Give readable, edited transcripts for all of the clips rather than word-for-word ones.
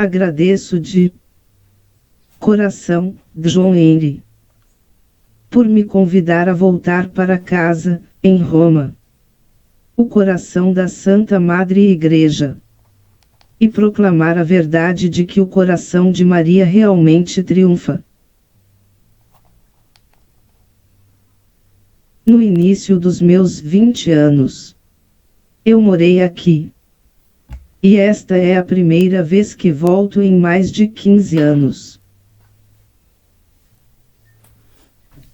Agradeço de coração, John Henry, por me convidar a voltar para casa, em Roma, o coração da Santa Madre Igreja, e proclamar a verdade de que o coração de Maria realmente triunfa. No início dos meus 20 anos, eu morei aqui. E esta é a primeira vez que volto em mais de 15 anos.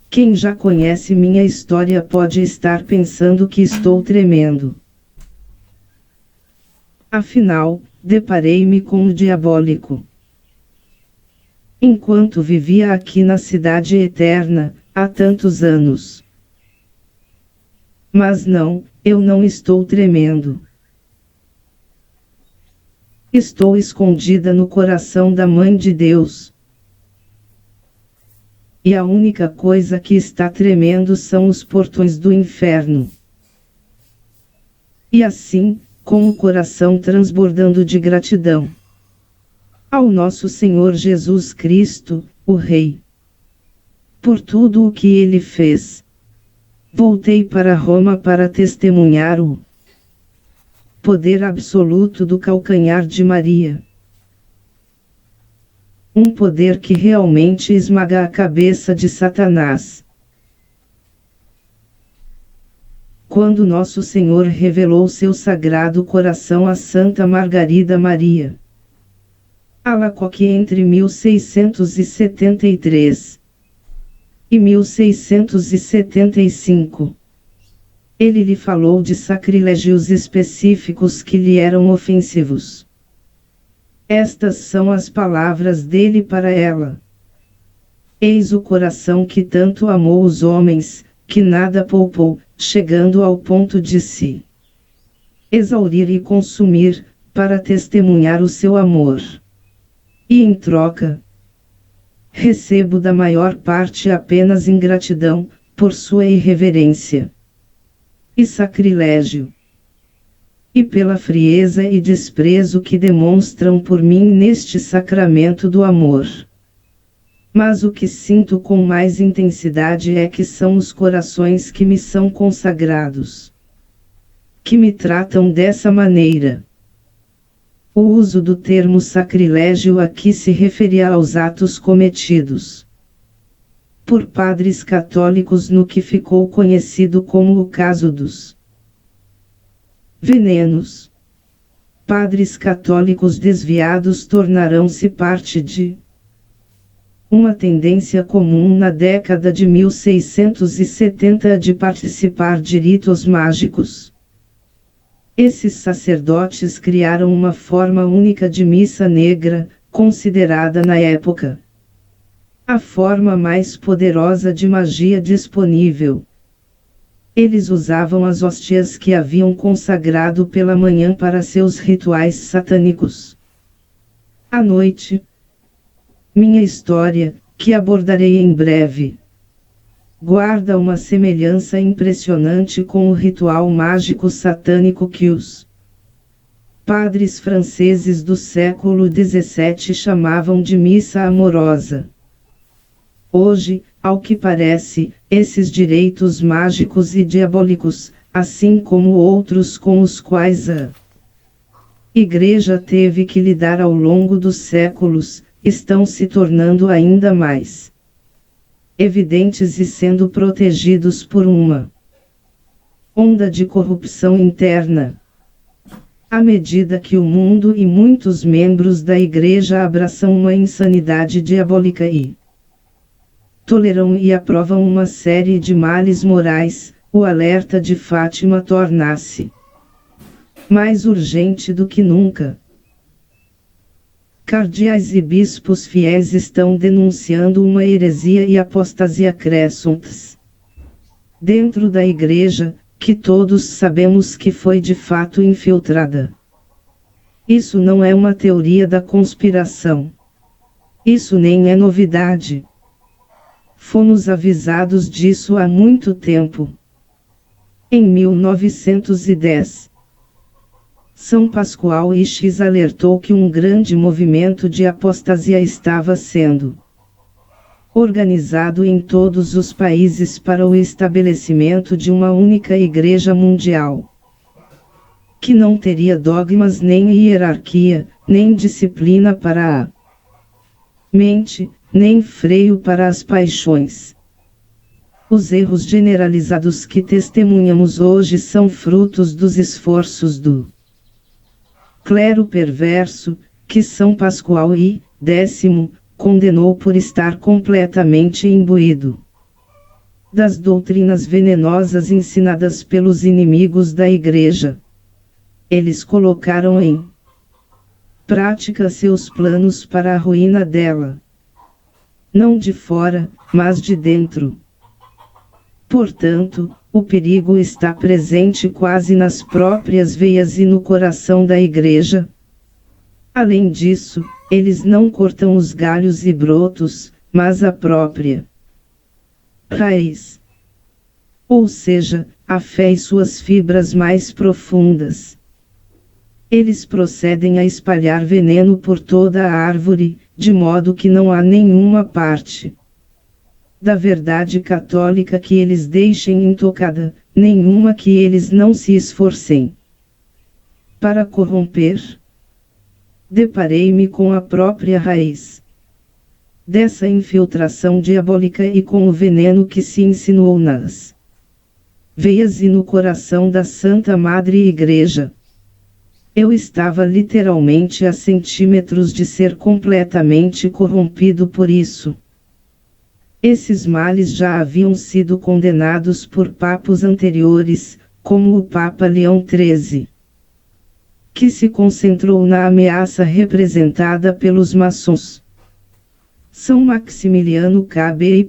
Quem já conhece minha história pode estar pensando que estou tremendo. Afinal, deparei-me com o diabólico. Enquanto vivia aqui na Cidade Eterna, há tantos anos. Mas não, eu não estou tremendo. Estou escondida no coração da Mãe de Deus. E a única coisa que está tremendo são os portões do inferno. E assim, com o coração transbordando de gratidão ao nosso Senhor Jesus Cristo, o Rei, por tudo o que Ele fez, voltei para Roma para testemunhar o poder absoluto do calcanhar de Maria. Um poder que realmente esmaga a cabeça de Satanás. Quando Nosso Senhor revelou seu sagrado coração a Santa Margarida Maria Alacoque entre 1673 e 1675, ele lhe falou de sacrilégios específicos que lhe eram ofensivos. Estas são as palavras dele para ela. Eis o coração que tanto amou os homens, que nada poupou, chegando ao ponto de se exaurir e consumir, para testemunhar o seu amor. E em troca, recebo da maior parte apenas ingratidão, por sua irreverência e sacrilégio, e pela frieza e desprezo que demonstram por mim neste sacramento do amor. Mas o que sinto com mais intensidade é que são os corações que me são consagrados, que me tratam dessa maneira. O uso do termo sacrilégio aqui se referia aos atos cometidos por padres católicos no que ficou conhecido como o caso dos venenos. Padres católicos desviados tornarão-se parte de uma tendência comum na década de 1670 de participar de ritos mágicos. Esses sacerdotes criaram uma forma única de missa negra, considerada na época a forma mais poderosa de magia disponível. Eles usavam as hóstias que haviam consagrado pela manhã para seus rituais satânicos. À noite, minha história, que abordarei em breve, guarda uma semelhança impressionante com o ritual mágico satânico que os padres franceses do século XVII chamavam de missa amorosa. Hoje, ao que parece, esses direitos mágicos e diabólicos, assim como outros com os quais a Igreja teve que lidar ao longo dos séculos, estão se tornando ainda mais evidentes e sendo protegidos por uma onda de corrupção interna. À medida que o mundo e muitos membros da Igreja abraçam uma insanidade diabólica e toleram e aprovam uma série de males morais, o alerta de Fátima torna-se mais urgente do que nunca. Cardeais e bispos fiéis estão denunciando uma heresia e apostasia crescentes dentro da Igreja, que todos sabemos que foi de fato infiltrada. Isso não é uma teoria da conspiração. Isso nem é novidade. Fomos avisados disso há muito tempo. Em 1910, São Pascoal e X alertou que um grande movimento de apostasia estava sendo organizado em todos os países para o estabelecimento de uma única igreja mundial, que não teria dogmas nem hierarquia, nem disciplina para a mente, nem freio para as paixões. Os erros generalizados que testemunhamos hoje são frutos dos esforços do clero perverso, que São Pascoal I, X, condenou por estar completamente imbuído das doutrinas venenosas ensinadas pelos inimigos da Igreja. Eles colocaram em prática seus planos para a ruína dela. Não de fora, mas de dentro. Portanto, o perigo está presente quase nas próprias veias e no coração da Igreja. Além disso, eles não cortam os galhos e brotos, mas a própria raiz. Ou seja, a fé e suas fibras mais profundas. Eles procedem a espalhar veneno por toda a árvore, de modo que não há nenhuma parte da verdade católica que eles deixem intocada, nenhuma que eles não se esforcem para corromper. Deparei-me com a própria raiz dessa infiltração diabólica e com o veneno que se insinuou nas veias e no coração da Santa Madre Igreja. Eu estava literalmente a centímetros de ser completamente corrompido por isso. Esses males já haviam sido condenados por papos anteriores, como o Papa Leão XIII, que se concentrou na ameaça representada pelos maçons. São Maximiliano KBY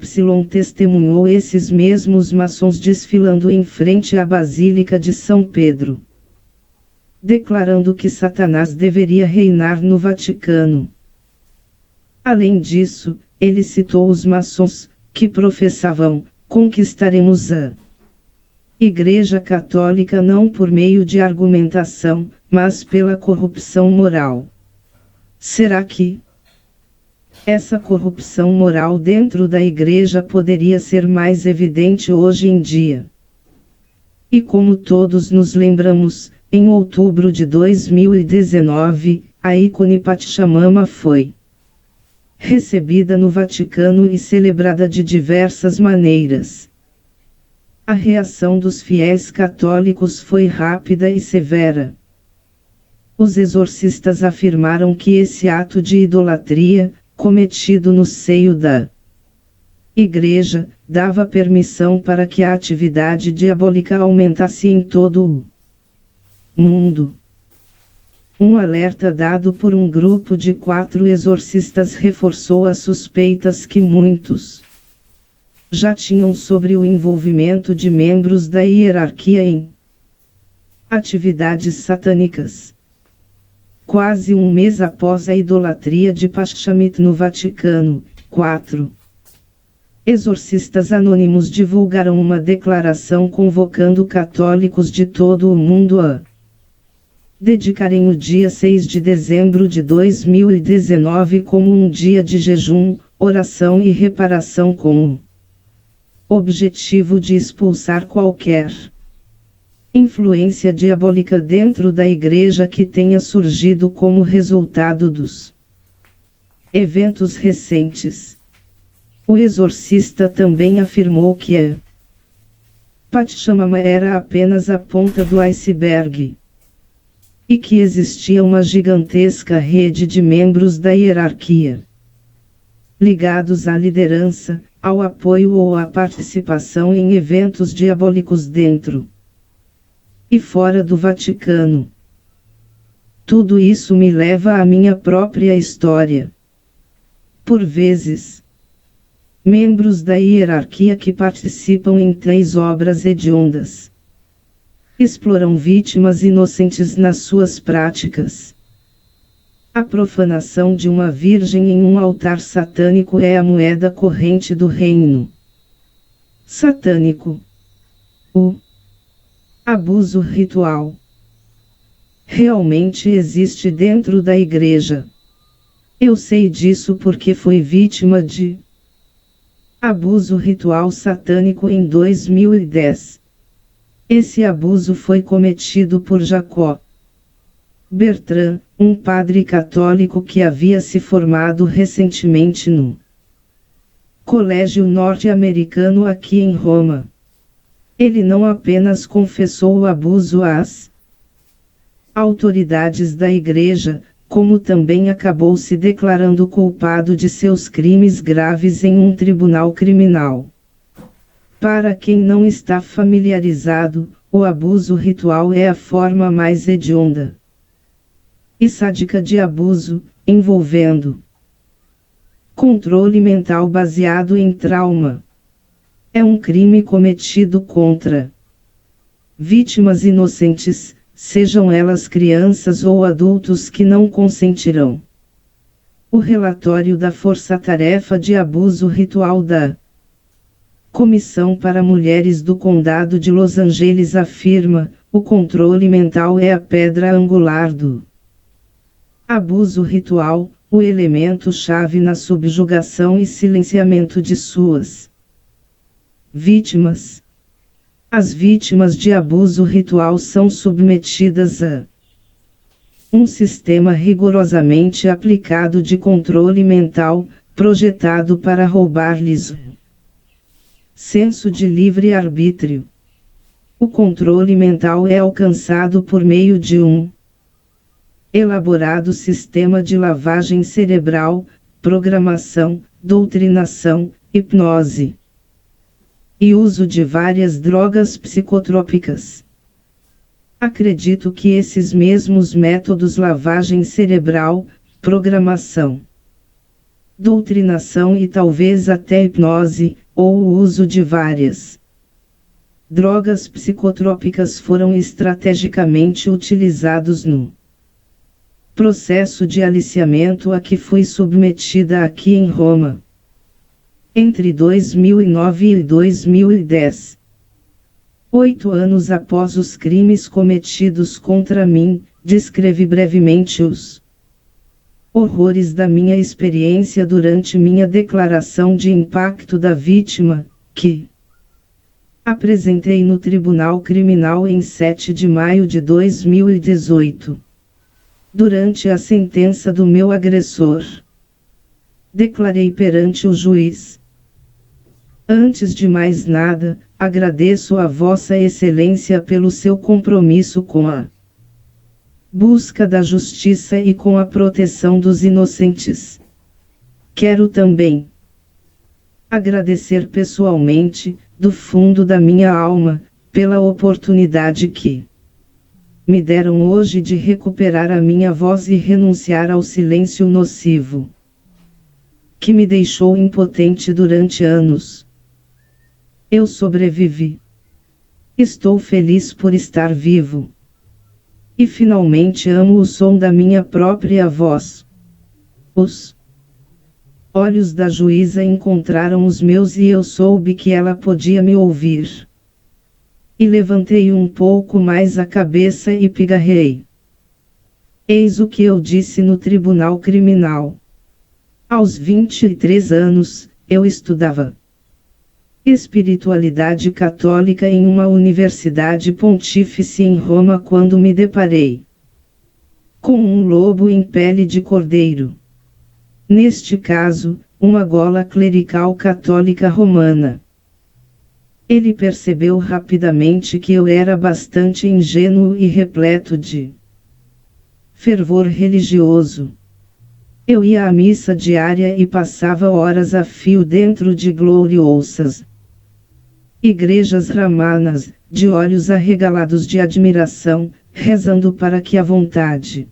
testemunhou esses mesmos maçons desfilando em frente à Basílica de São Pedro, declarando que Satanás deveria reinar no Vaticano. Além disso, ele citou os maçons, que professavam: conquistaremos a Igreja Católica não por meio de argumentação, mas pela corrupção moral. Será que essa corrupção moral dentro da Igreja poderia ser mais evidente hoje em dia? E como todos nos lembramos, em outubro de 2019, a ícone Pachamama foi recebida no Vaticano e celebrada de diversas maneiras. A reação dos fiéis católicos foi rápida e severa. Os exorcistas afirmaram que esse ato de idolatria, cometido no seio da Igreja, dava permissão para que a atividade diabólica aumentasse em todo o mundo. Um alerta dado por um grupo de 4 exorcistas reforçou as suspeitas que muitos já tinham sobre o envolvimento de membros da hierarquia em atividades satânicas. Quase um mês após a idolatria de Pachamama no Vaticano, 4 exorcistas anônimos divulgaram uma declaração convocando católicos de todo o mundo a dedicarem o dia 6 de dezembro de 2019 como um dia de jejum, oração e reparação com o objetivo de expulsar qualquer influência diabólica dentro da Igreja que tenha surgido como resultado dos eventos recentes. O exorcista também afirmou que a Pachamama era apenas a ponta do iceberg, e que existia uma gigantesca rede de membros da hierarquia, ligados à liderança, ao apoio ou à participação em eventos diabólicos dentro e fora do Vaticano. Tudo isso me leva à minha própria história. Por vezes, membros da hierarquia que participam em tais obras hediondas exploram vítimas inocentes nas suas práticas. A profanação de uma virgem em um altar satânico é a moeda corrente do reino satânico. O abuso ritual realmente existe dentro da igreja. Eu sei disso porque fui vítima de abuso ritual satânico em 2010. Esse abuso foi cometido por Jacó Bertrand, um padre católico que havia se formado recentemente no colégio norte-americano aqui em Roma. Ele não apenas confessou o abuso às autoridades da igreja, como também acabou se declarando culpado de seus crimes graves em um tribunal criminal. Para quem não está familiarizado, o abuso ritual é a forma mais hedionda e sádica de abuso, envolvendo controle mental baseado em trauma. É um crime cometido contra vítimas inocentes, sejam elas crianças ou adultos que não consentirão. O relatório da Força-Tarefa de Abuso Ritual da Comissão para Mulheres do Condado de Los Angeles afirma: o controle mental é a pedra angular do abuso ritual, o elemento-chave na subjugação e silenciamento de suas vítimas. As vítimas de abuso ritual são submetidas a um sistema rigorosamente aplicado de controle mental, projetado para roubar-lhes o senso de livre-arbítrio. O controle mental é alcançado por meio de um elaborado sistema de lavagem cerebral, programação, doutrinação, hipnose e uso de várias drogas psicotrópicas. Acredito que esses mesmos métodos, lavagem cerebral, programação, doutrinação e talvez até hipnose, ou o uso de várias drogas psicotrópicas foram estrategicamente utilizados no processo de aliciamento a que fui submetida aqui em Roma. Entre 2009 e 2010. 8 anos após os crimes cometidos contra mim, descrevi brevemente os horrores da minha experiência durante minha declaração de impacto da vítima, que apresentei no Tribunal Criminal em 7 de maio de 2018. Durante a sentença do meu agressor, declarei perante o juiz: antes de mais nada, agradeço a Vossa Excelência pelo seu compromisso com a busca da justiça e com a proteção dos inocentes. Quero também agradecer pessoalmente, do fundo da minha alma, pela oportunidade que me deram hoje de recuperar a minha voz e renunciar ao silêncio nocivo que me deixou impotente durante anos. Eu sobrevivi. Estou feliz por estar vivo. E finalmente amo o som da minha própria voz. Os olhos da juíza encontraram os meus e eu soube que ela podia me ouvir. E levantei um pouco mais a cabeça e pigarrei. Eis o que eu disse no tribunal criminal. Aos 23 anos, eu estudava espiritualidade católica em uma universidade pontífice em Roma quando me deparei com um lobo em pele de cordeiro. Neste caso, uma gola clerical católica romana. Ele percebeu rapidamente que eu era bastante ingênuo e repleto de fervor religioso. Eu ia à missa diária e passava horas a fio dentro de gloriosas igrejas ramanas, de olhos arregalados de admiração, rezando para que a vontade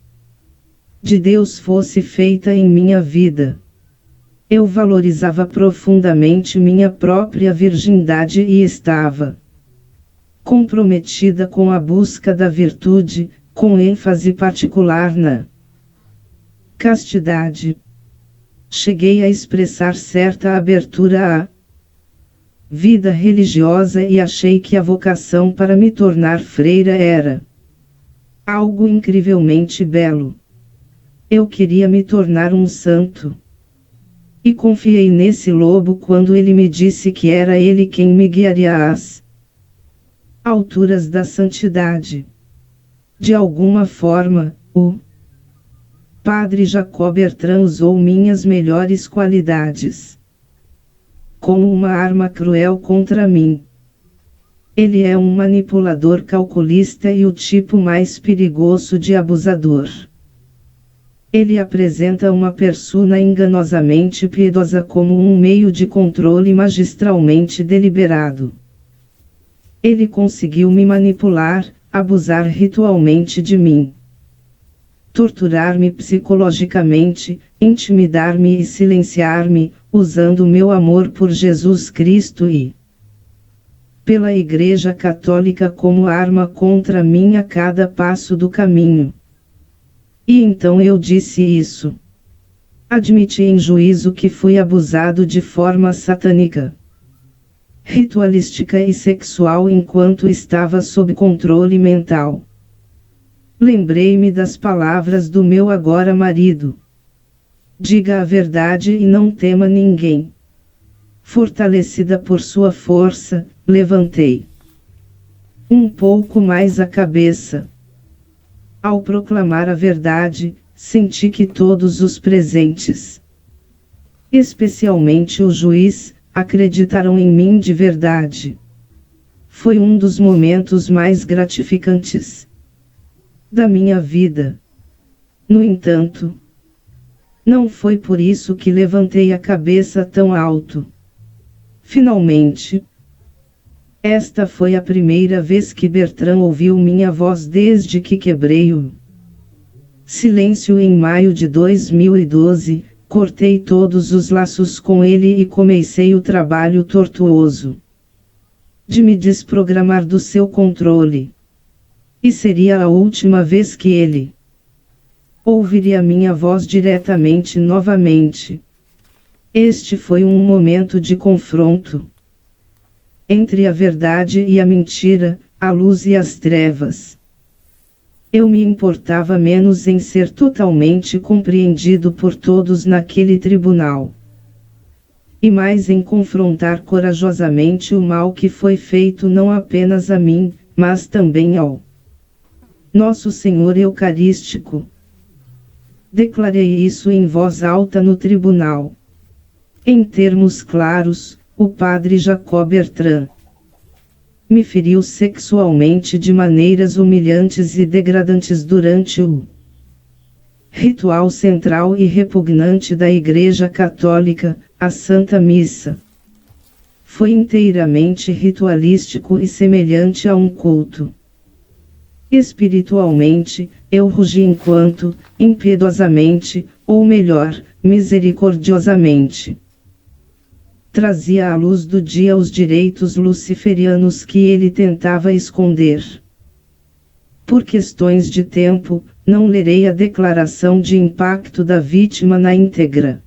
de Deus fosse feita em minha vida. Eu valorizava profundamente minha própria virgindade e estava comprometida com a busca da virtude, com ênfase particular na castidade. Cheguei a expressar certa abertura à vida religiosa e achei que a vocação para me tornar freira era Algo incrivelmente belo. Eu queria me tornar um santo. E confiei nesse lobo quando ele me disse que era ele quem me guiaria às alturas da santidade. De alguma forma, o Padre Jacob Bertrand usou minhas melhores qualidades como uma arma cruel contra mim. Ele é um manipulador calculista e o tipo mais perigoso de abusador. Ele apresenta uma persona enganosamente piedosa como um meio de controle magistralmente deliberado. Ele conseguiu me manipular, abusar ritualmente de mim, torturar-me psicologicamente, intimidar-me e silenciar-me, usando meu amor por Jesus Cristo e pela Igreja Católica como arma contra mim a cada passo do caminho. E então eu disse isso. Admiti em juízo que fui abusado de forma satânica, ritualística e sexual enquanto estava sob controle mental. Lembrei-me das palavras do meu agora marido. Diga a verdade e não tema ninguém. Fortalecida por sua força, levantei um pouco mais a cabeça. Ao proclamar a verdade, senti que todos os presentes, especialmente o juiz, acreditaram em mim de verdade. Foi um dos momentos mais gratificantes da minha vida. No entanto, não foi por isso que levantei a cabeça tão alto. Finalmente, esta foi a primeira vez que Bertrand ouviu minha voz desde que quebrei o silêncio em maio de 2012, cortei todos os laços com ele e comecei o trabalho tortuoso de me desprogramar do seu controle. E seria a última vez que ele ouviria minha voz diretamente novamente. Este foi um momento de confronto entre a verdade e a mentira, a luz e as trevas. Eu me importava menos em ser totalmente compreendido por todos naquele tribunal, e mais em confrontar corajosamente o mal que foi feito não apenas a mim, mas também ao Nosso Senhor Eucarístico. Declarei isso em voz alta no tribunal. Em termos claros, o padre Jacob Bertrand me feriu sexualmente de maneiras humilhantes e degradantes durante o ritual central e repugnante da Igreja Católica, a Santa Missa. Foi inteiramente ritualístico e semelhante a um culto. Espiritualmente, eu rugi enquanto, impiedosamente, ou melhor, misericordiosamente, trazia à luz do dia os direitos luciferianos que ele tentava esconder. Por questões de tempo, não lerei a declaração de impacto da vítima na íntegra.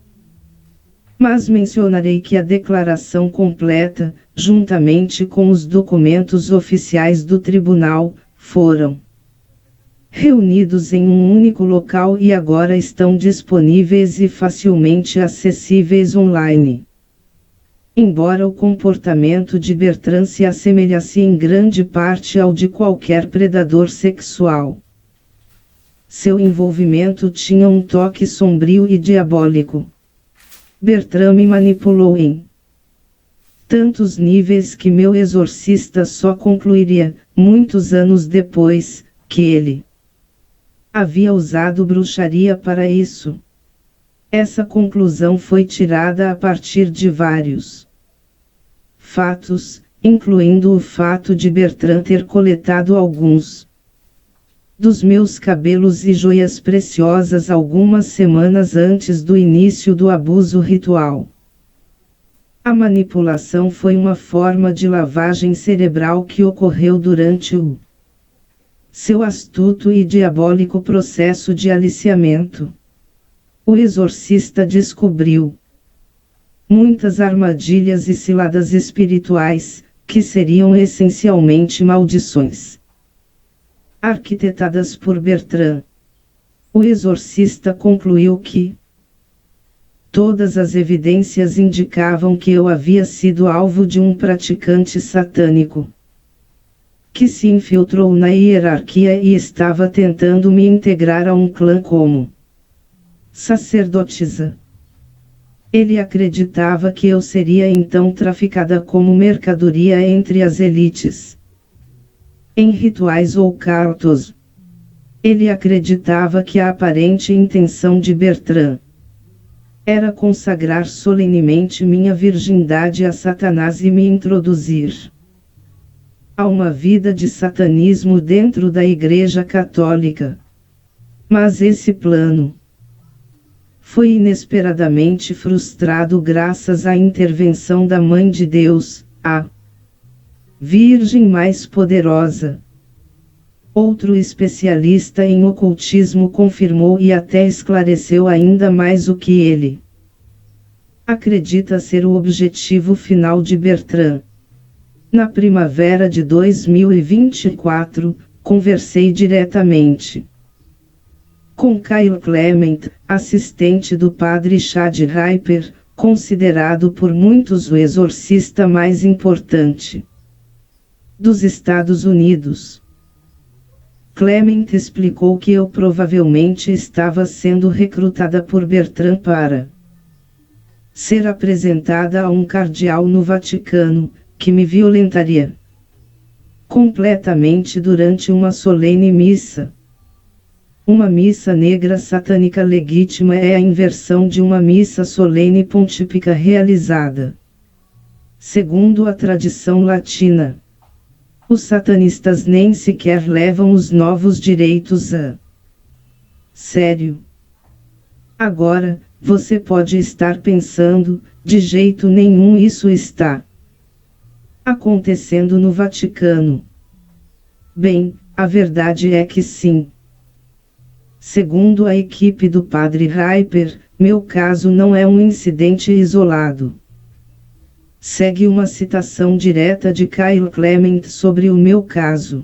Mas mencionarei que a declaração completa, juntamente com os documentos oficiais do tribunal, foram reunidos em um único local e agora estão disponíveis e facilmente acessíveis online. Embora o comportamento de Bertrand se assemelhasse em grande parte ao de qualquer predador sexual, seu envolvimento tinha um toque sombrio e diabólico. Bertrand me manipulou em tantos níveis que meu exorcista só concluiria, muitos anos depois, que ele havia usado bruxaria para isso. Essa conclusão foi tirada a partir de vários fatos, incluindo o fato de Bertrand ter coletado alguns dos meus cabelos e joias preciosas algumas semanas antes do início do abuso ritual. A manipulação foi uma forma de lavagem cerebral que ocorreu durante o seu astuto e diabólico processo de aliciamento. O exorcista descobriu muitas armadilhas e ciladas espirituais, que seriam essencialmente maldições. arquitetadas por Bertrand. O exorcista concluiu que todas as evidências indicavam que eu havia sido alvo de um praticante satânico, que se infiltrou na hierarquia e estava tentando me integrar a um clã como sacerdotisa. Ele acreditava que eu seria então traficada como mercadoria entre as elites, em rituais ou cultos. Ele acreditava que a aparente intenção de Bertrand era consagrar solenemente minha virgindade a Satanás e me introduzir a uma vida de satanismo dentro da Igreja Católica. Mas esse plano foi inesperadamente frustrado graças à intervenção da Mãe de Deus, a Virgem mais poderosa. Outro especialista em ocultismo confirmou e até esclareceu ainda mais o que ele acredita ser o objetivo final de Bertrand. Na primavera de 2024, conversei diretamente com Kyle Clement, assistente do padre Chad Ripper, considerado por muitos o exorcista mais importante dos Estados Unidos. Clement explicou que eu provavelmente estava sendo recrutada por Bertrand para ser apresentada a um cardeal no Vaticano, que me violentaria completamente durante uma solene missa. Uma missa negra satânica legítima é a inversão de uma missa solene pontífica realizada segundo a tradição latina. Os satanistas nem sequer levam os novos direitos a sério. Agora, você pode estar pensando, de jeito nenhum isso está acontecendo no Vaticano. Bem, a verdade é que sim. Segundo a equipe do padre Ripper, meu caso não é um incidente isolado. Segue uma citação direta de Kyle Clement sobre o meu caso.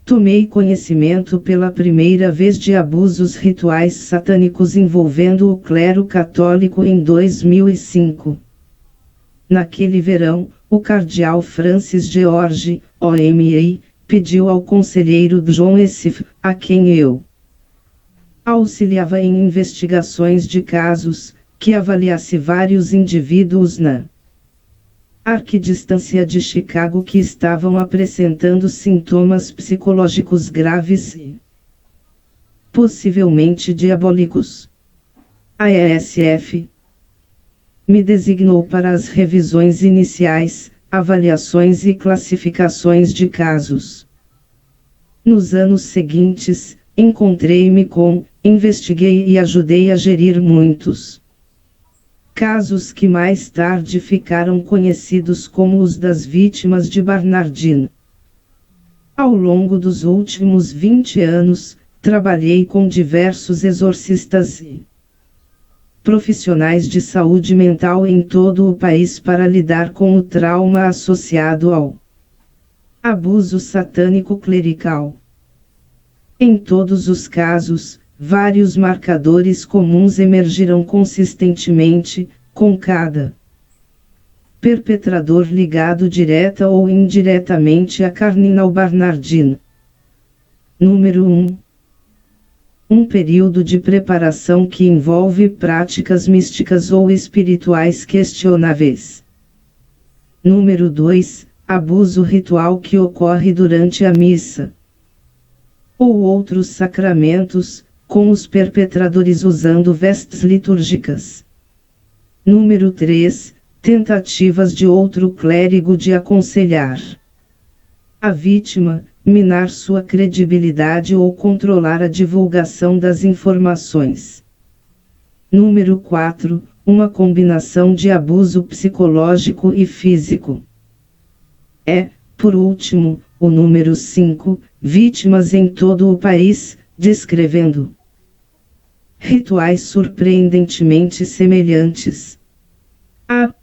Tomei conhecimento pela primeira vez de abusos rituais satânicos envolvendo o clero católico em 2005. Naquele verão, o cardeal Francis George, OMA, pediu ao conselheiro John Esif, a quem eu auxiliava em investigações de casos, que avaliasse vários indivíduos na Arquidistância de Chicago que estavam apresentando sintomas psicológicos graves e possivelmente diabólicos. A ESF me designou para as revisões iniciais, avaliações e classificações de casos. Nos anos seguintes, encontrei-me com, investiguei e ajudei a gerir muitos casos que mais tarde ficaram conhecidos como os das vítimas de Bernardino. Ao longo dos últimos 20 anos, trabalhei com diversos exorcistas e profissionais de saúde mental em todo o país para lidar com o trauma associado ao abuso satânico clerical. Em todos os casos, vários marcadores comuns emergiram consistentemente, com cada perpetrador ligado direta ou indiretamente a Cardinal Bernardino. Número 1. Um período de preparação que envolve práticas místicas ou espirituais questionáveis. Número 2. Abuso ritual que ocorre durante a missa ou outros sacramentos, com os perpetradores usando vestes litúrgicas. Número 3. Tentativas de outro clérigo de aconselhar a vítima, minar sua credibilidade ou controlar a divulgação das informações. Número 4. Uma combinação de abuso psicológico e físico. Por último, o número 5. Vítimas em todo o país, descrevendo rituais surpreendentemente semelhantes a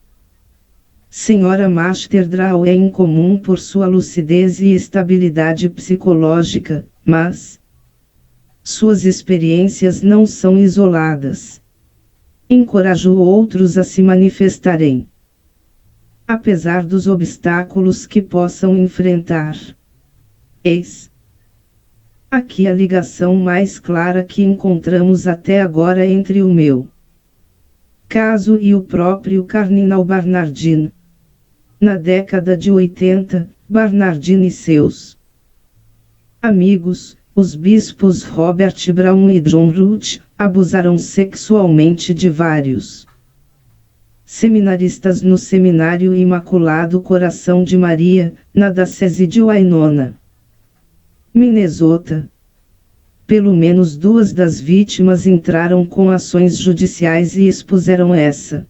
Sra. Master Draw é incomum por sua lucidez e estabilidade psicológica, mas suas experiências não são isoladas. Encorajo outros a se manifestarem, apesar dos obstáculos que possam enfrentar. Eis aqui a ligação mais clara que encontramos até agora entre o meu caso e o próprio Cardinal Barnardine. Na década de 80, Barnardine e seus amigos, os bispos Robert Brown e John Root, abusaram sexualmente de vários seminaristas no Seminário Imaculado Coração de Maria, na Diocese de Winona, Minnesota. Pelo menos 2 das vítimas entraram com ações judiciais e expuseram essa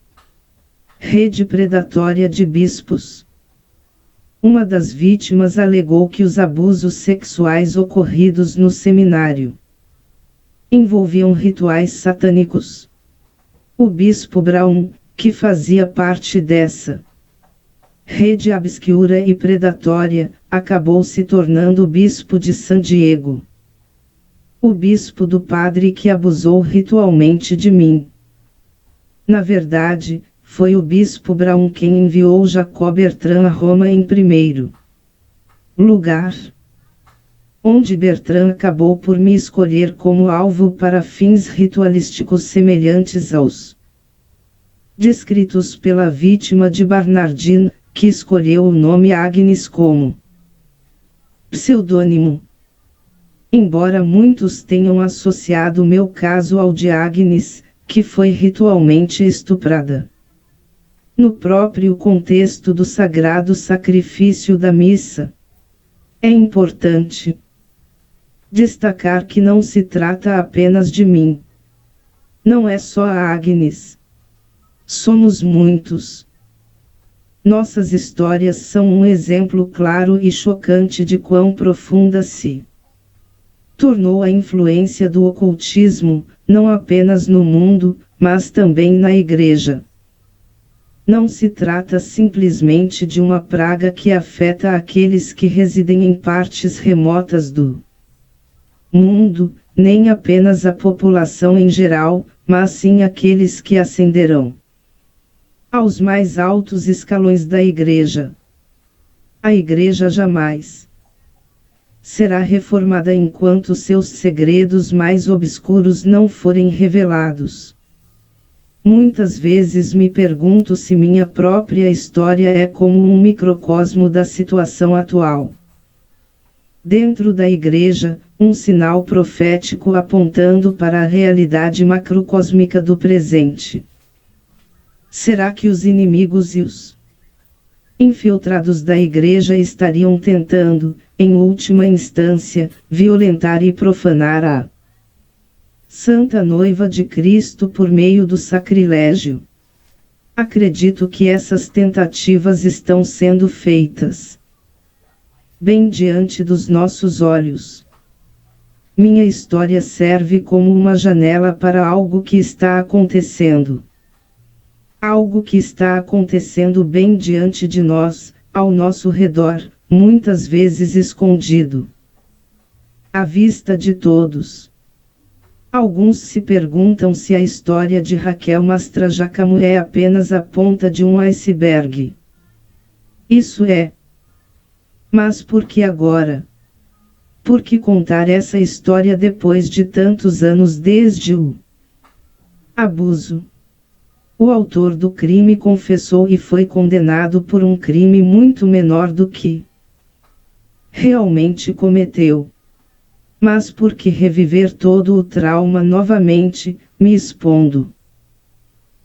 rede predatória de bispos. Uma das vítimas alegou que os abusos sexuais ocorridos no seminário envolviam rituais satânicos. O bispo Brown, que fazia parte dessa rede obscura e predatória, acabou se tornando o bispo de San Diego. O bispo do padre que abusou ritualmente de mim. Na verdade, foi o bispo Brown quem enviou Jacob Bertrand a Roma em primeiro lugar, onde Bertrand acabou por me escolher como alvo para fins ritualísticos semelhantes aos descritos pela vítima de Barnardine, que escolheu o nome Agnes como pseudônimo. Embora muitos tenham associado meu caso ao de Agnes, que foi ritualmente estuprada no próprio contexto do sagrado sacrifício da missa, é importante destacar que não se trata apenas de mim. Não é só a Agnes. Somos muitos. Nossas histórias são um exemplo claro e chocante de quão profunda se tornou a influência do ocultismo, não apenas no mundo, mas também na Igreja. Não se trata simplesmente de uma praga que afeta aqueles que residem em partes remotas do mundo, nem apenas a população em geral, mas sim aqueles que ascenderão aos mais altos escalões da Igreja. A Igreja jamais será reformada enquanto seus segredos mais obscuros não forem revelados. Muitas vezes me pergunto se minha própria história é como um microcosmo da situação atual. Dentro da Igreja, um sinal profético apontando para a realidade macrocósmica do presente. Será que os inimigos e os infiltrados da Igreja estariam tentando, em última instância, violentar e profanar a Santa Noiva de Cristo por meio do sacrilégio? Acredito que essas tentativas estão sendo feitas bem diante dos nossos olhos. Minha história serve como uma janela para algo que está acontecendo. Algo que está acontecendo bem diante de nós, ao nosso redor, muitas vezes escondido à vista de todos. Alguns se perguntam se a história de Raquel Mastracamo é apenas a ponta de um iceberg. Isso é. Mas por que agora? Por que contar essa história depois de tantos anos desde o abuso? O autor do crime confessou e foi condenado por um crime muito menor do que realmente cometeu. Mas por que reviver todo o trauma novamente, me expondo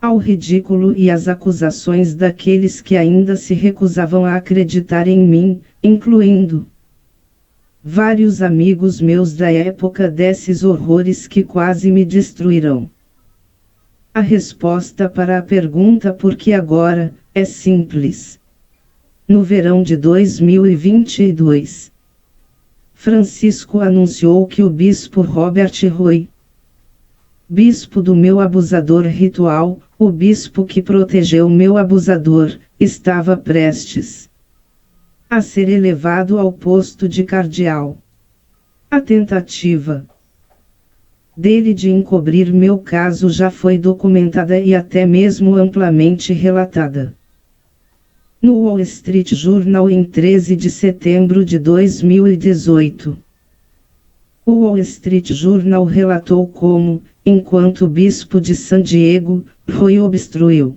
ao ridículo e às acusações daqueles que ainda se recusavam a acreditar em mim, incluindo vários amigos meus da época desses horrores que quase me destruíram? A resposta para a pergunta por que agora, é simples. No verão de 2022, Francisco anunciou que o bispo Robert Roy, bispo do meu abusador ritual, o bispo que protegeu meu abusador, estava prestes a ser elevado ao posto de cardeal. A tentativa dele de encobrir meu caso já foi documentada e até mesmo amplamente relatada no Wall Street Journal em 13 de setembro de 2018. O Wall Street Journal relatou como, enquanto o bispo de San Diego, Roy obstruiu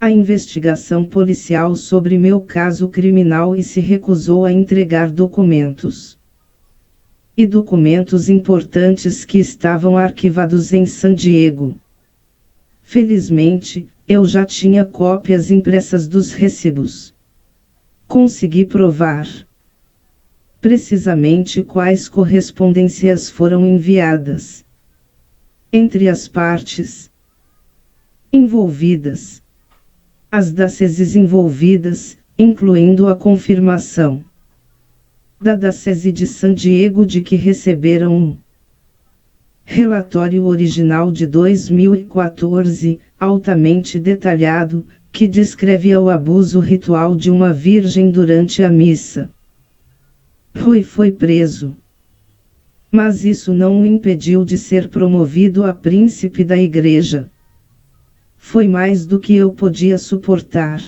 a investigação policial sobre meu caso criminal e se recusou a entregar documentos importantes que estavam arquivados em San Diego. Felizmente, eu já tinha cópias impressas dos recibos. Consegui provar precisamente quais correspondências foram enviadas entre as partes envolvidas, as dioceses envolvidas, incluindo a confirmação da Diocese de San Diego de que receberam um relatório original de 2014, altamente detalhado, que descrevia o abuso ritual de uma virgem durante a missa. Roy foi preso. Mas isso não o impediu de ser promovido a príncipe da igreja. Foi mais do que eu podia suportar.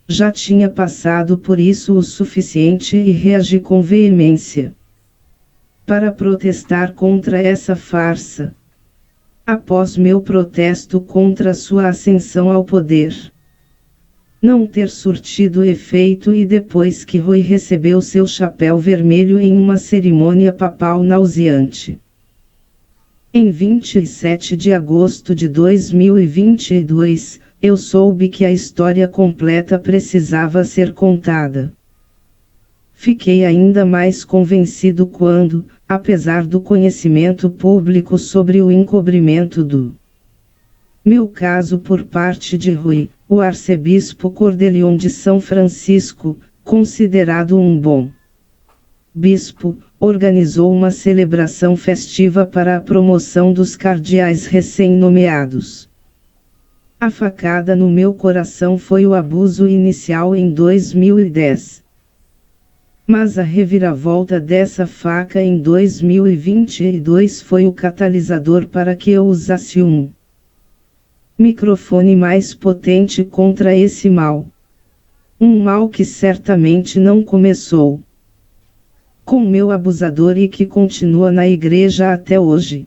Já tinha passado por isso o suficiente e reagi com veemência para protestar contra essa farsa. Após meu protesto contra sua ascensão ao poder não ter surtido efeito e depois que Roy recebeu seu chapéu vermelho em uma cerimônia papal nauseante. Em 27 de agosto de 2022, eu soube que a história completa precisava ser contada. Fiquei ainda mais convencido quando, apesar do conhecimento público sobre o encobrimento do meu caso por parte de Roy, o arcebispo Cordelion de São Francisco, considerado um bom bispo, organizou uma celebração festiva para a promoção dos cardeais recém-nomeados. A facada no meu coração foi o abuso inicial em 2010. Mas a reviravolta dessa faca em 2022 foi o catalisador para que eu usasse um microfone mais potente contra esse mal. Um mal que certamente não começou com meu abusador e que continua na igreja até hoje.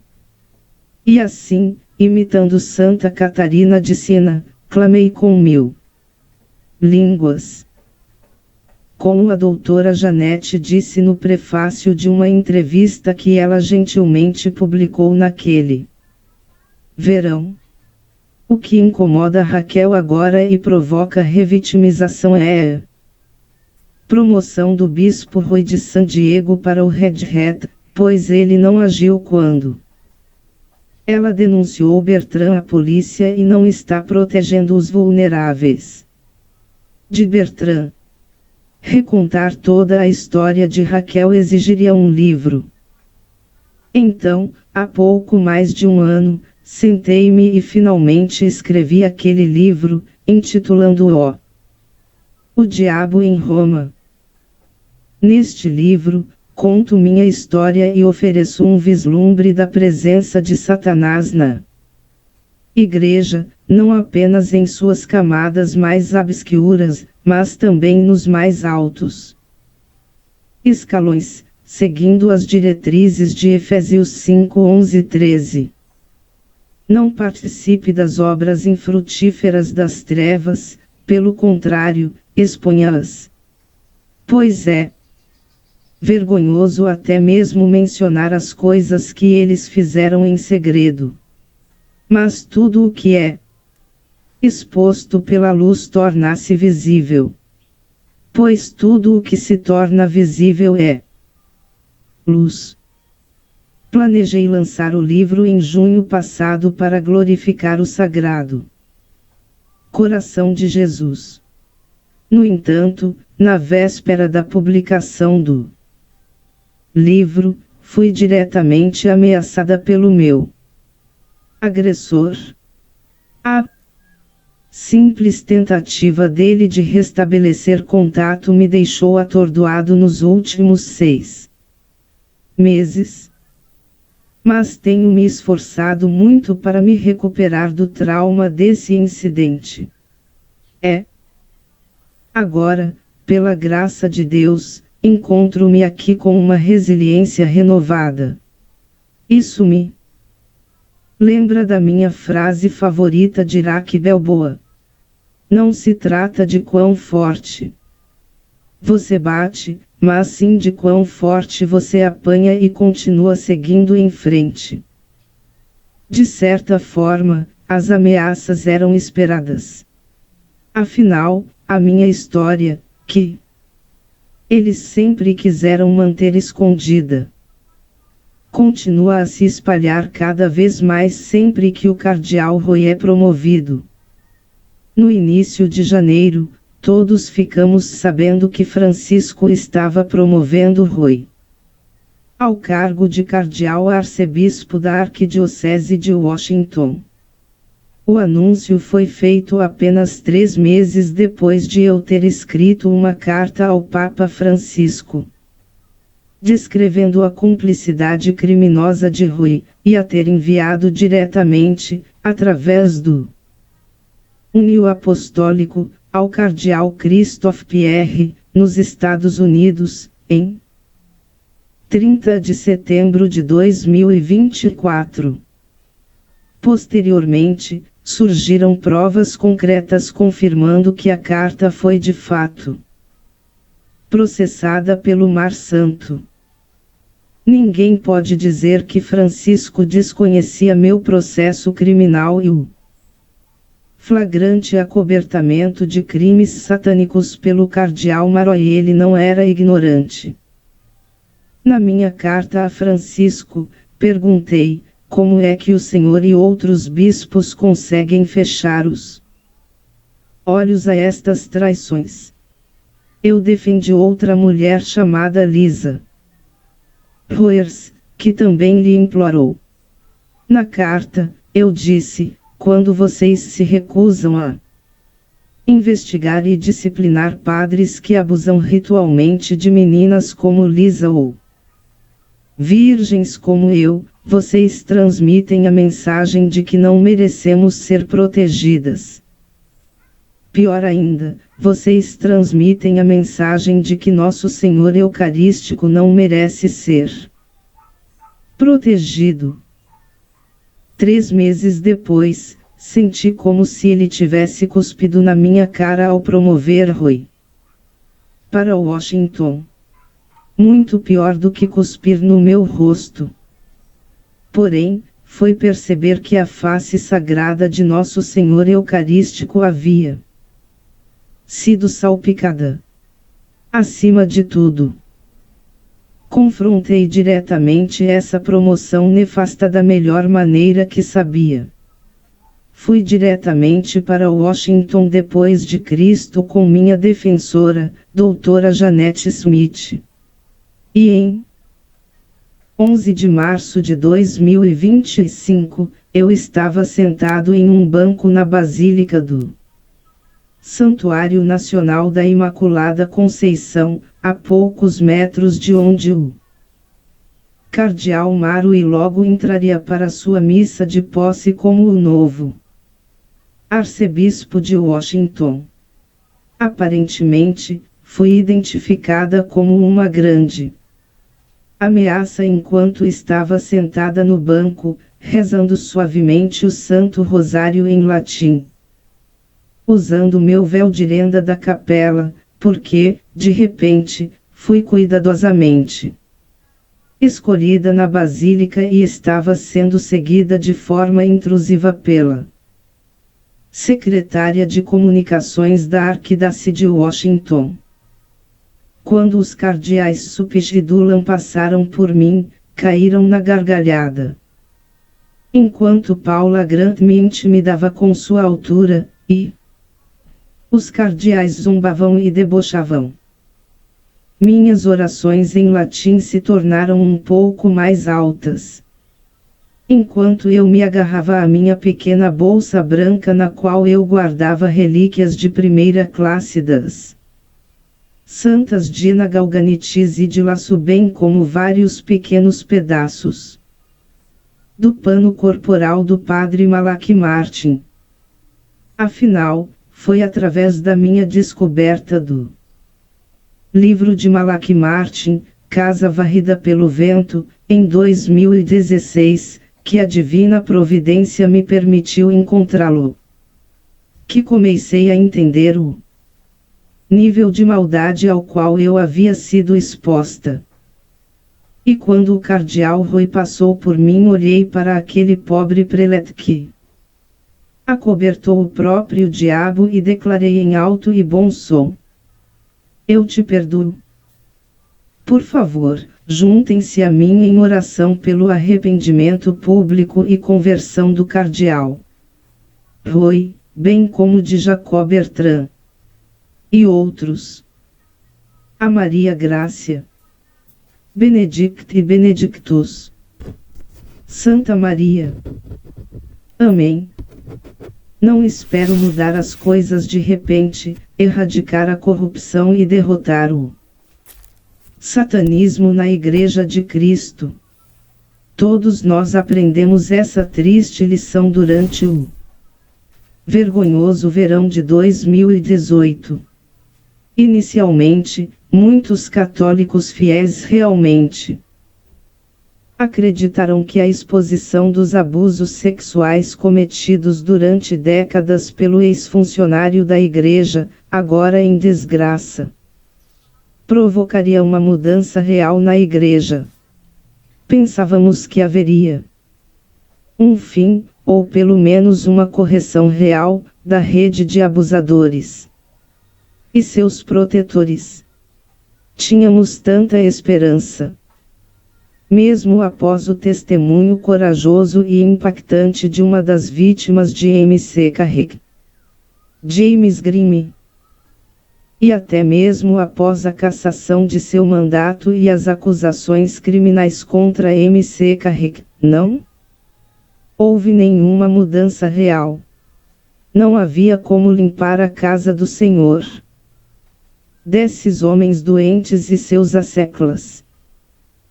E assim, imitando Santa Catarina de Siena, clamei com 1000 línguas. Como a doutora Janete disse no prefácio de uma entrevista que ela gentilmente publicou naquele verão. O que incomoda Raquel agora e provoca revitimização é a promoção do bispo Roy de San Diego para o Red Hat, pois ele não agiu quando ela denunciou Bertrand à polícia e não está protegendo os vulneráveis. De Bertrand recontar toda a história de Raquel exigiria um livro. Então, há pouco mais de um ano, sentei-me e finalmente escrevi aquele livro, intitulando-o O Diabo em Roma. Neste livro, conto minha história e ofereço um vislumbre da presença de Satanás na igreja, não apenas em suas camadas mais obscuras, mas também nos mais altos escalões, seguindo as diretrizes de Efésios 5, 11 e 13. Não participe das obras infrutíferas das trevas, pelo contrário, exponha-as. Pois é vergonhoso até mesmo mencionar as coisas que eles fizeram em segredo. Mas tudo o que é exposto pela luz torna-se visível. Pois tudo o que se torna visível é luz. Planejei lançar o livro em junho passado para glorificar o Sagrado Coração de Jesus. No entanto, na véspera da publicação do livro, fui diretamente ameaçada pelo meu agressor. A Simples tentativa dele de restabelecer contato me deixou atordoado nos últimos 6 meses. Mas tenho me esforçado muito para me recuperar do trauma desse incidente. Agora, pela graça de Deus, encontro-me aqui com uma resiliência renovada. Isso me lembra da minha frase favorita de Rocky Balboa. Não se trata de quão forte você bate, mas sim de quão forte você apanha e continua seguindo em frente. De certa forma, as ameaças eram esperadas. Afinal, a minha história, que eles sempre quiseram manter escondida, continua a se espalhar cada vez mais sempre que o cardeal Roy é promovido. No início de janeiro, todos ficamos sabendo que Francisco estava promovendo Roy ao cargo de cardeal arcebispo da Arquidiocese de Washington. O anúncio foi feito apenas 3 meses depois de eu ter escrito uma carta ao Papa Francisco, descrevendo a cumplicidade criminosa de Roy, e a ter enviado diretamente, através do Unio Apostólico, ao cardeal Christophe Pierre, nos Estados Unidos, em 30 de setembro de 2024. Posteriormente, surgiram provas concretas confirmando que a carta foi de fato processada pelo Mar Santo. Ninguém pode dizer que Francisco desconhecia meu processo criminal e o flagrante acobertamento de crimes satânicos pelo cardeal Maroy. Ele não era ignorante. Na minha carta a Francisco, perguntei: como é que o senhor e outros bispos conseguem fechar os olhos a estas traições? Eu defendi outra mulher chamada Lisa Roers, que também lhe implorou. Na carta, eu disse: quando vocês se recusam a investigar e disciplinar padres que abusam ritualmente de meninas como Lisa ou virgens como eu, vocês transmitem a mensagem de que não merecemos ser protegidas. Pior ainda, vocês transmitem a mensagem de que Nosso Senhor Eucarístico não merece ser protegido. 3 meses depois, senti como se ele tivesse cuspido na minha cara ao promover Roy para Washington. Muito pior do que cuspir no meu rosto. Porém, foi perceber que a face sagrada de Nosso Senhor Eucarístico havia sido salpicada. Acima de tudo, confrontei diretamente essa promoção nefasta da melhor maneira que sabia. Fui diretamente para Washington depois de Cristo com minha defensora, doutora Janete Smith. E em 11 de março de 2025, eu estava sentado em um banco na Basílica do Santuário Nacional da Imaculada Conceição, a poucos metros de onde o cardeal Maroy logo entraria para sua missa de posse como o novo arcebispo de Washington. Aparentemente, fui identificada como uma grande ameaça enquanto estava sentada no banco, rezando suavemente o Santo Rosário em latim, usando meu véu de renda da capela, porque, de repente, fui cuidadosamente escolhida na Basílica e estava sendo seguida de forma intrusiva pela secretária de comunicações da Arquidiocese de Washington. Quando os cardeais Suppice e Dulan passaram por mim, caíram na gargalhada. Enquanto Paula Grant me intimidava com sua altura, e os cardeais zombavam e debochavam. Minhas orações em latim se tornaram um pouco mais altas. enquanto eu me agarrava à minha pequena bolsa branca na qual eu guardava relíquias de primeira classe das Santas Dina Galganites e de laço, bem como vários pequenos pedaços do pano corporal do padre Malachi Martin. Afinal, foi através da minha descoberta do livro de Malachi Martin, Casa Varrida pelo Vento, em 2016, que a divina providência me permitiu encontrá-lo, que comecei a entender o nível de maldade ao qual eu havia sido exposta. E quando o cardeal Roy passou por mim, olhei para aquele pobre prelete que acobertou o próprio diabo e declarei em alto e bom som: eu te perdoo. Por favor, juntem-se a mim em oração pelo arrependimento público e conversão do cardeal Roy, bem como de Jacob Bertrand e outros. A Maria Grácia, Benedicti Benedictus, Santa Maria. Amém. Não espero mudar as coisas de repente, erradicar a corrupção e derrotar o satanismo na Igreja de Cristo. Todos nós aprendemos essa triste lição durante o vergonhoso verão de 2018. Inicialmente, muitos católicos fiéis realmente acreditaram que a exposição dos abusos sexuais cometidos durante décadas pelo ex-funcionário da Igreja, agora em desgraça, provocaria uma mudança real na Igreja. Pensávamos que haveria um fim, ou pelo menos uma correção real, da rede de abusadores e seus protetores. Tínhamos tanta esperança. Mesmo após o testemunho corajoso e impactante de uma das vítimas de MC Carrick, James Grimm, e até mesmo após a cassação de seu mandato e as acusações criminais contra MC Carrick, não houve nenhuma mudança real. Não havia como limpar a casa do Senhor desses homens doentes e seus asseclas.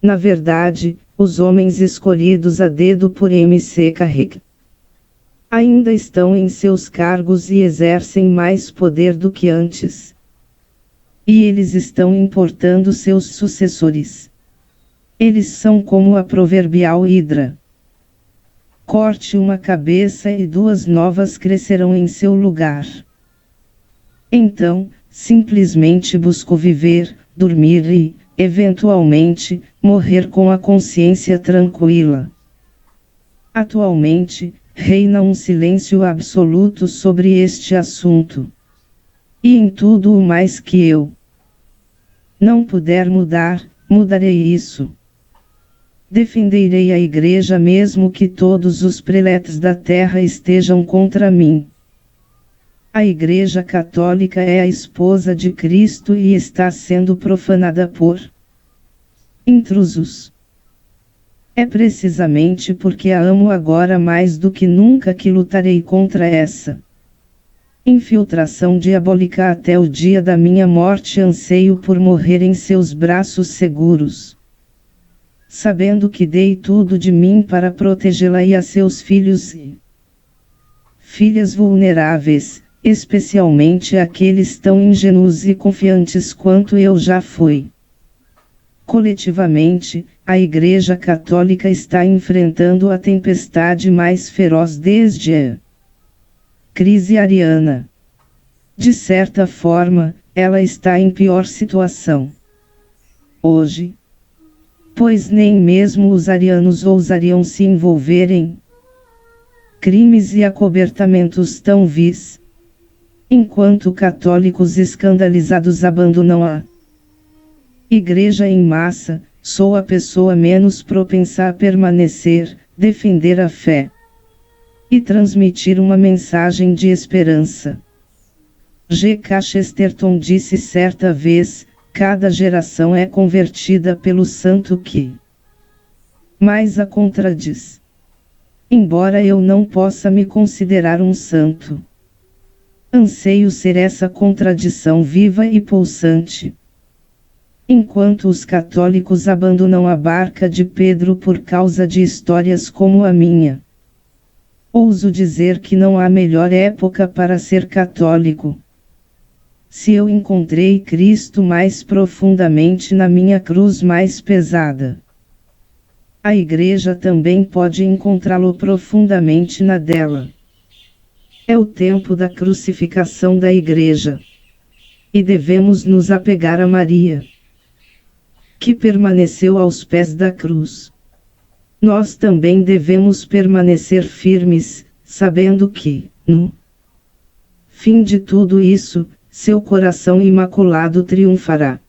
Na verdade, os homens escolhidos a dedo por MC Carrick ainda estão em seus cargos e exercem mais poder do que antes. E eles estão importando seus sucessores. Eles são como a proverbial hidra. Corte uma cabeça e duas novas crescerão em seu lugar. Então, simplesmente busco viver, dormir e, eventualmente, morrer com a consciência tranquila. Atualmente, reina um silêncio absoluto sobre este assunto. E em tudo o mais que eu não puder mudar, mudarei isso. Defenderei a Igreja mesmo que todos os preletes da terra estejam contra mim. A Igreja Católica é a esposa de Cristo e está sendo profanada por intrusos. É precisamente porque a amo agora mais do que nunca que lutarei contra essa infiltração diabólica até o dia da minha morte. Anseio por morrer em seus braços seguros, sabendo que dei tudo de mim para protegê-la e a seus filhos e filhas vulneráveis, especialmente aqueles tão ingênuos e confiantes quanto eu já fui. Coletivamente, a Igreja Católica está enfrentando a tempestade mais feroz desde a crise ariana. De certa forma, ela está em pior situação hoje, pois nem mesmo os arianos ousariam se envolver em crimes e acobertamentos tão vis, enquanto católicos escandalizados abandonam a Igreja em massa. Sou a pessoa menos propensa a permanecer, defender a fé e transmitir uma mensagem de esperança. G.K. Chesterton disse certa vez: cada geração é convertida pelo santo que mais a contradiz. Embora eu não possa me considerar um santo, anseio ser essa contradição viva e pulsante. Enquanto os católicos abandonam a barca de Pedro por causa de histórias como a minha, ouso dizer que não há melhor época para ser católico. Se eu encontrei Cristo mais profundamente na minha cruz mais pesada, a Igreja também pode encontrá-lo profundamente na dela. É o tempo da crucificação da Igreja, e devemos nos apegar a Maria, que permaneceu aos pés da cruz. Nós também devemos permanecer firmes, sabendo que, no fim de tudo isso, seu coração imaculado triunfará.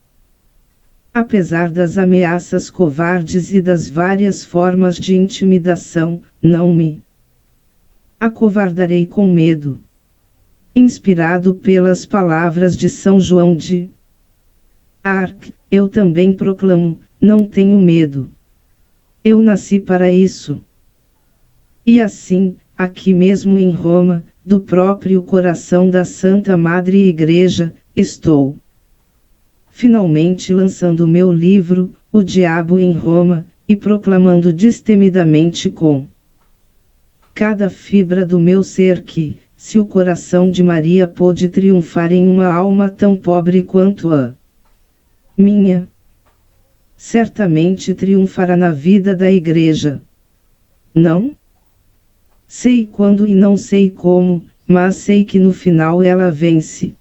Apesar das ameaças covardes e das várias formas de intimidação, não me acovardarei com medo. Inspirado pelas palavras de São João de Arc, eu também proclamo: não tenho medo. Eu nasci para isso. E assim, aqui mesmo em Roma, do próprio coração da Santa Madre Igreja, estou finalmente lançando meu livro, O Diabo em Roma, e proclamando destemidamente com cada fibra do meu ser que, se o coração de Maria pôde triunfar em uma alma tão pobre quanto a minha, certamente triunfará na vida da Igreja. Não sei quando e não sei como, mas sei que no final ela vence.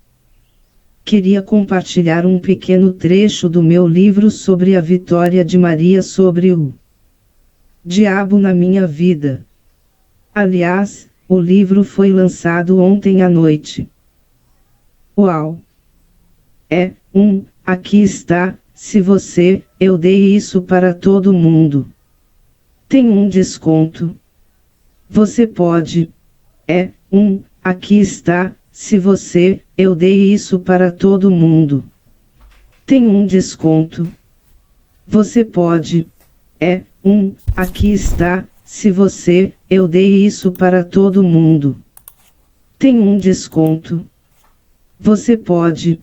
Queria compartilhar um pequeno trecho do meu livro sobre a vitória de Maria sobre o diabo na minha vida. Aliás, o livro foi lançado ontem à noite. Uau! Aqui está, se você, eu dei isso para todo mundo. Tem um desconto. Você pode. Aqui está, se você, eu dei isso para todo mundo. Tem um desconto. Você pode. Aqui está, se você, eu dei isso para todo mundo. Tem um desconto. Você pode.